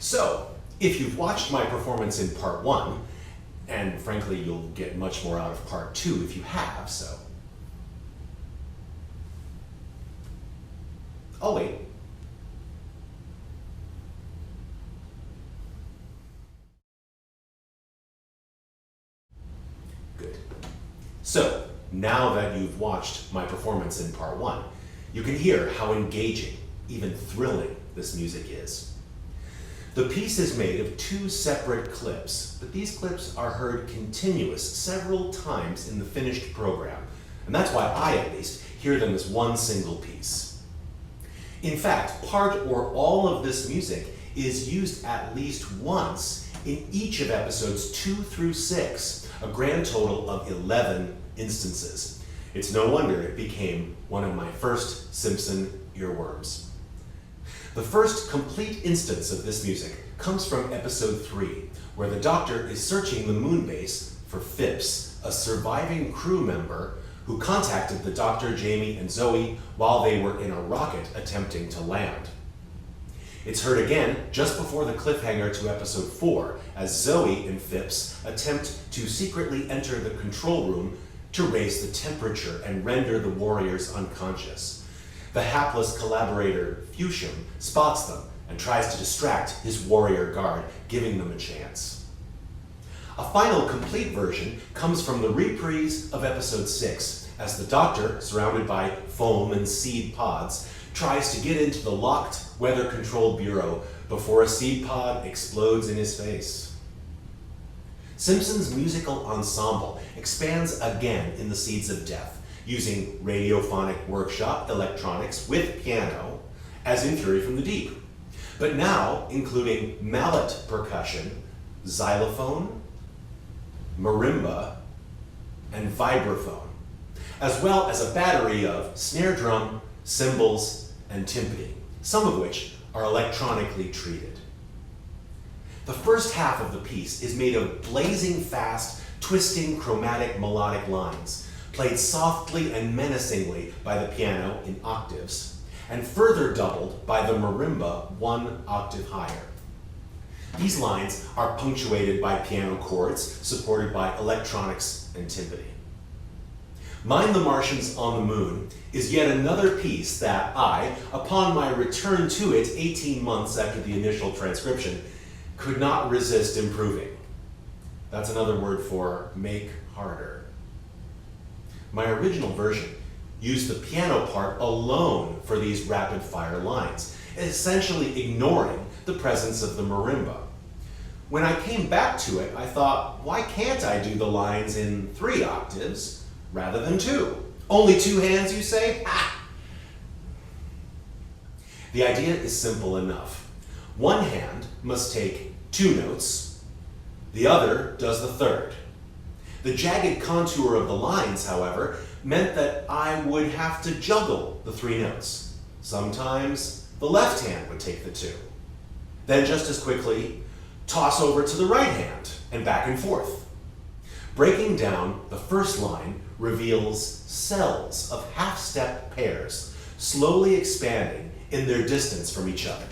So, if you've watched my performance in part 1, and frankly you'll get much more out of part 2 if you have, so. I'll wait. Good. So, now that you've watched my performance in part 1, you can hear how engaging, even thrilling, this music is. The piece is made of 2 separate clips, but these clips are heard continuous several times in the finished program, and that's why I, at least, hear them as one single piece. In fact, part or all of this music is used at least once in each of episodes 2 through 6, a grand total of 11 instances. It's no wonder it became one of my first Simpson earworms. The first complete instance of this music comes from episode 3, where the Doctor is searching the moon base for Phipps, a surviving crew member who contacted the Doctor, Jamie, and Zoe while they were in a rocket attempting to land. It's heard again just before the cliffhanger to episode 4, as Zoe and Phipps attempt to secretly enter the control room to raise the temperature and render the warriors unconscious. The hapless collaborator, Fusham, spots them and tries to distract his warrior guard, giving them a chance. A final complete version comes from the reprise of episode 6, as the Doctor, surrounded by foam and seed pods, tries to get into the locked weather control bureau before a seed pod explodes in his face. Simpson's musical ensemble expands again in The Seeds of Death, using radiophonic workshop electronics with piano, as in Fury from the Deep, but now including mallet percussion, xylophone, marimba, and vibraphone, as well as a battery of snare drum, cymbals, and timpani, some of which are electronically treated. The first half of the piece is made of blazing fast, twisting chromatic melodic lines, played softly and menacingly by the piano in octaves, and further doubled by the marimba 1 octave higher. These lines are punctuated by piano chords supported by electronics and timpani. Mind the Martians on the Moon is yet another piece that I, upon my return to it 18 months after the initial transcription, could not resist improving. That's another word for make harder. My original version used the piano part alone for these rapid-fire lines, essentially ignoring the presence of the marimba. When I came back to it, I thought, why can't I do the lines in 3 octaves rather than 2? Only 2 hands, you say? Ha! The idea is simple enough. One hand must take 2 notes, the other does the third. The jagged contour of the lines, however, meant that I would have to juggle the 3 notes. Sometimes the left hand would take the 2. Then just as quickly, toss over to the right hand and back and forth. Breaking down, the first line reveals cells of half-step pairs, slowly expanding in their distance from each other.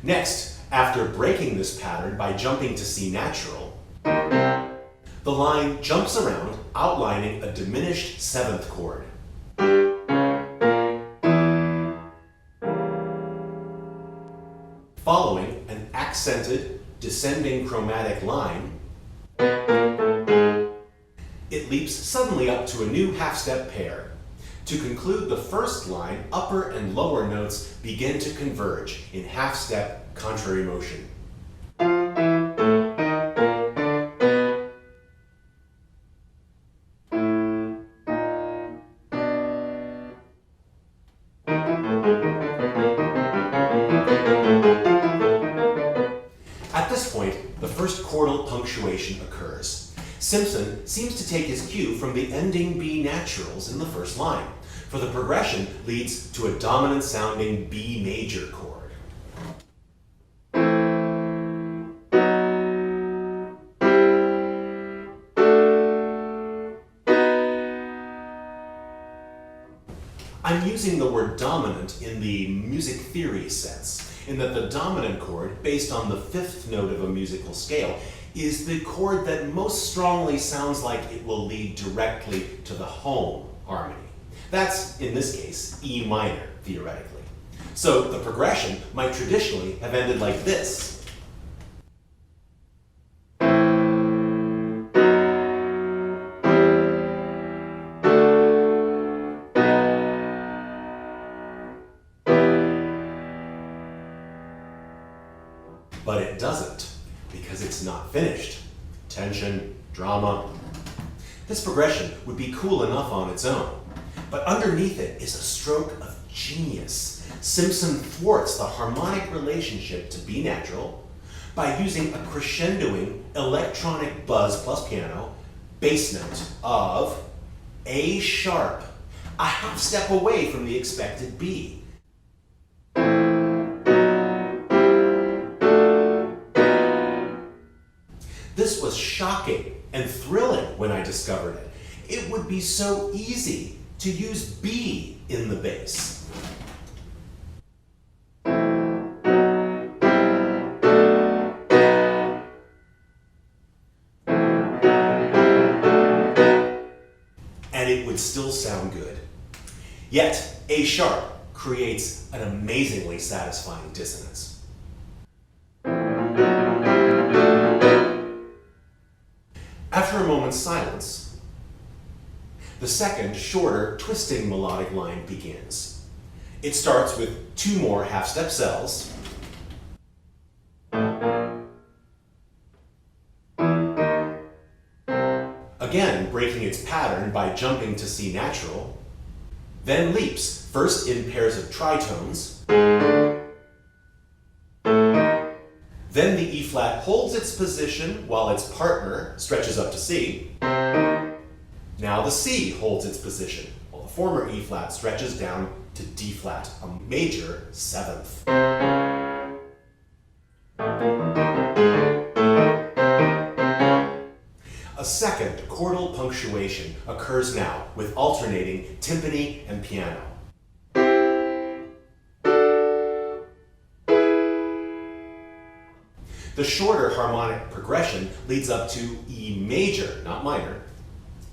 Next, after breaking this pattern by jumping to C natural, the line jumps around, outlining a diminished 7th chord. Following an accented, descending chromatic line, it leaps suddenly up to a new half-step pair. To conclude the first line, upper and lower notes begin to converge in half-step contrary motion. At this point, the first chordal punctuation occurs. Simpson seems to take his cue from the ending B naturals in the first line, for the progression leads to a dominant-sounding B major chord. using the word dominant in the music theory sense, in that the dominant chord, based on the fifth note of a musical scale, is the chord that most strongly sounds like it will lead directly to the home harmony. That's, in this case, E minor, theoretically. So the progression might traditionally have ended like this. But it doesn't, because it's not finished. Tension, drama. This progression would be cool enough on its own, but underneath it is a stroke of genius. Simpson thwarts the harmonic relationship to B natural by using a crescendoing electronic buzz plus piano bass note of A sharp, a half step away from the expected B. This was shocking and thrilling when I discovered it. It would be so easy to use B in the bass. And it would still sound good. Yet, A sharp creates an amazingly satisfying dissonance. After a moment's silence, the second, shorter, twisting melodic line begins. It starts with 2 more half-step cells, again breaking its pattern by jumping to C natural, then leaps, first in pairs of tritones, then the E flat holds its position while its partner stretches up to C. Now the C holds its position while the former E flat stretches down to D flat, a major 7th. A second chordal punctuation occurs now with alternating timpani and piano. The shorter harmonic progression leads up to E major, not minor,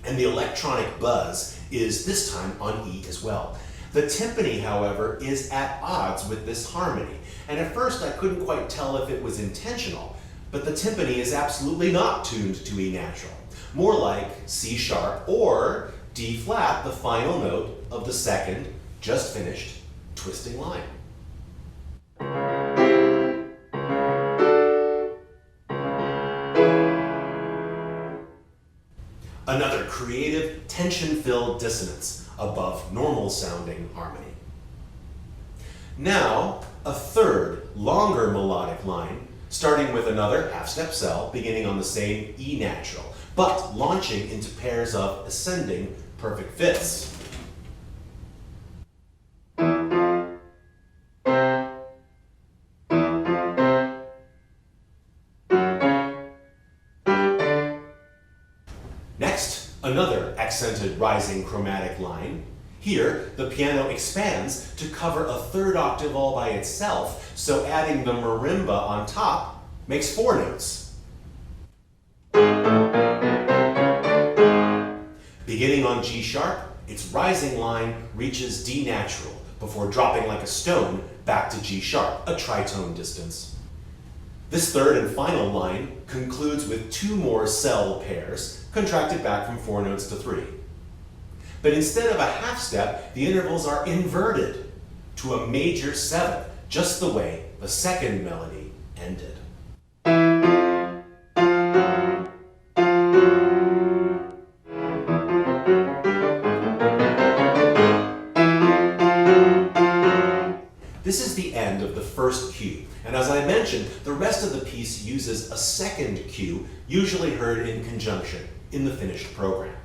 and the electronic buzz is this time on E as well. The timpani, however, is at odds with this harmony, and at first I couldn't quite tell if it was intentional, but the timpani is absolutely not tuned to E natural, more like C sharp or D flat, the final note of the second, just finished, twisting line. Another creative, tension-filled dissonance above normal-sounding harmony. Now, a third, longer melodic line, starting with another half-step cell beginning on the same E natural, but launching into pairs of ascending perfect fifths. Next, another accented rising chromatic line. Here, the piano expands to cover a third octave all by itself, so adding the marimba on top makes 4 notes. Beginning on G sharp, its rising line reaches D natural before dropping like a stone back to G sharp, a tritone distance. This third and final line concludes with 2 more cell pairs, contracted back from 4 notes to 3. But instead of a half step, the intervals are inverted to a major 7th, just the way the second melody ended. This is the end of the first cue, and as I mentioned, the rest of the piece uses a second cue, usually heard in conjunction in the finished program.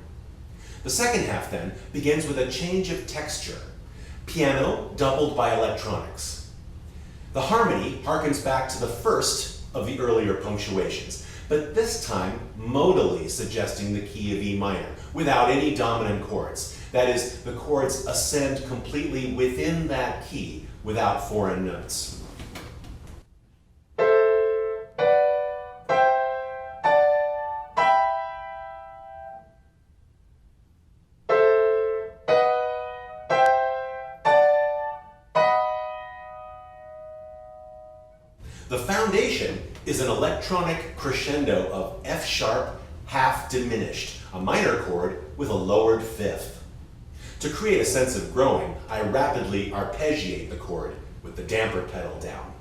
The second half then begins with a change of texture, piano doubled by electronics. The harmony harkens back to the first of the earlier punctuations, but this time modally suggesting the key of E minor, without any dominant chords. That is, the chords ascend completely within that key without foreign notes. The foundation is an electronic crescendo of F sharp half diminished, a minor chord with a lowered fifth. To create a sense of growing, I rapidly arpeggiate the chord with the damper pedal down.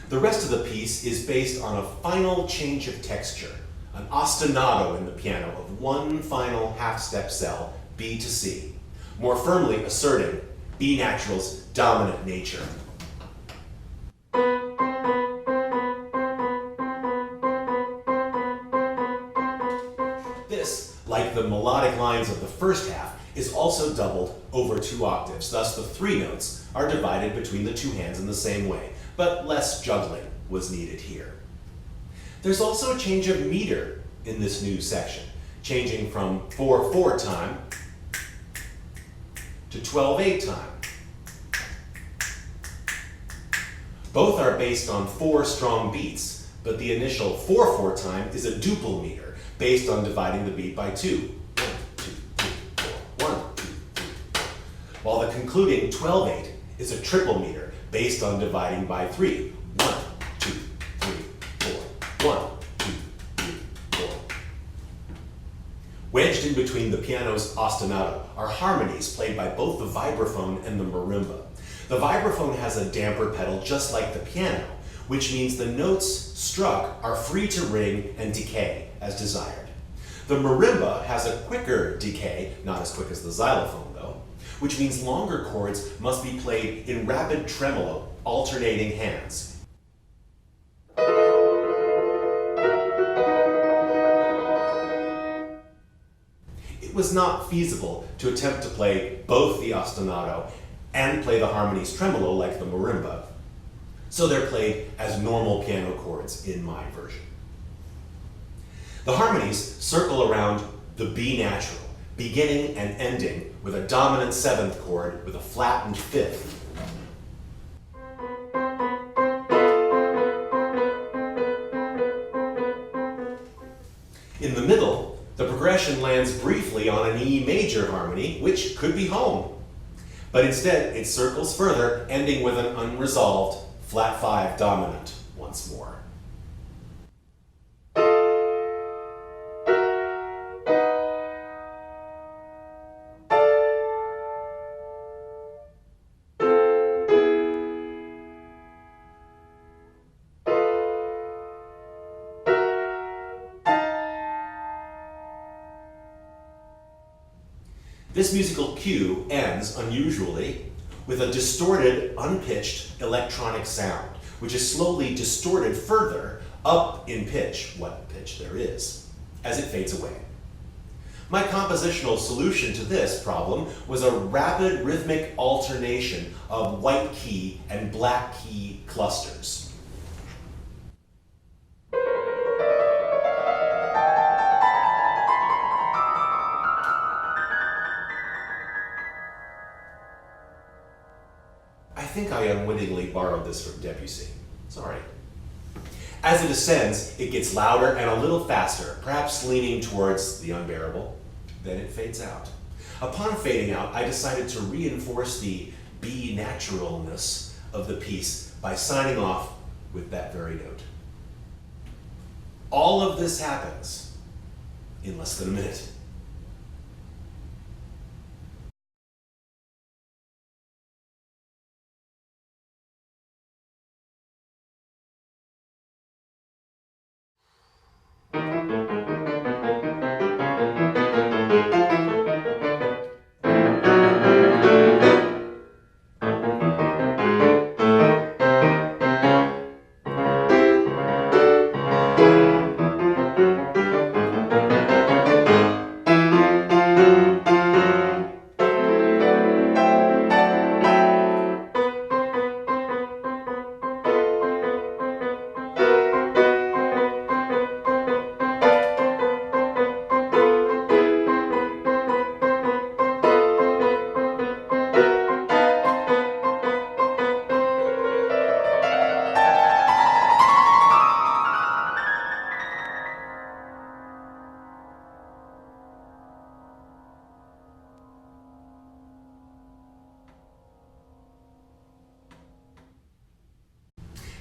The rest of the piece is based on a final change of texture, an ostinato in the piano of one final half-step cell, B to C, more firmly asserting B natural's dominant nature. This, like the melodic lines of the first half, is also doubled over 2 octaves, thus the 3 notes are divided between the 2 hands in the same way, but less juggling was needed here. There's also a change of meter in this new section, changing from 4/4 time to 12/8 time. Both are based on 4 strong beats, but the initial 4/4 time is a duple meter, based on dividing the beat by 2. 1, 2, 3, 4, 1, 2, 3, 4. While the concluding 12/8 is a triple meter, based on dividing by 3. 1, 2, 3, 4. 1, 2, 3, 4. Wedged in between the piano's ostinato are harmonies played by both the vibraphone and the marimba. The vibraphone has a damper pedal just like the piano, which means the notes struck are free to ring and decay as desired. The marimba has a quicker decay, not as quick as the xylophone though, which means longer chords must be played in rapid tremolo, alternating hands. It was not feasible to attempt to play both the ostinato and play the harmonies tremolo like the marimba, so they're played as normal piano chords in my version. The harmonies circle around the B natural, beginning and ending with a dominant 7th chord with a flattened 5th. In the middle, the progression lands briefly on an E major harmony, which could be home. But instead, it circles further, ending with an unresolved flat 5 dominant once more. This musical cue ends, unusually, with a distorted, unpitched electronic sound, which is slowly distorted further up in pitch, what pitch there is, as it fades away. My compositional solution to this problem was a rapid rhythmic alternation of white key and black key clusters. I think I unwittingly borrowed this from Debussy. Sorry. As it ascends, it gets louder and a little faster, perhaps leaning towards the unbearable. Then it fades out. Upon fading out, I decided to reinforce the B naturalness of the piece by signing off with that very note. All of this happens in less than a minute.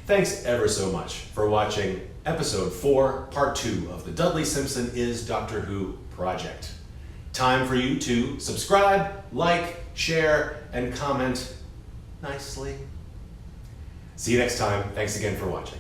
Thanks ever so much for watching episode 4, part 2 of the Dudley Simpson is Doctor Who project. Time for you to subscribe, like, share, and comment nicely. See you next time. Thanks again for watching.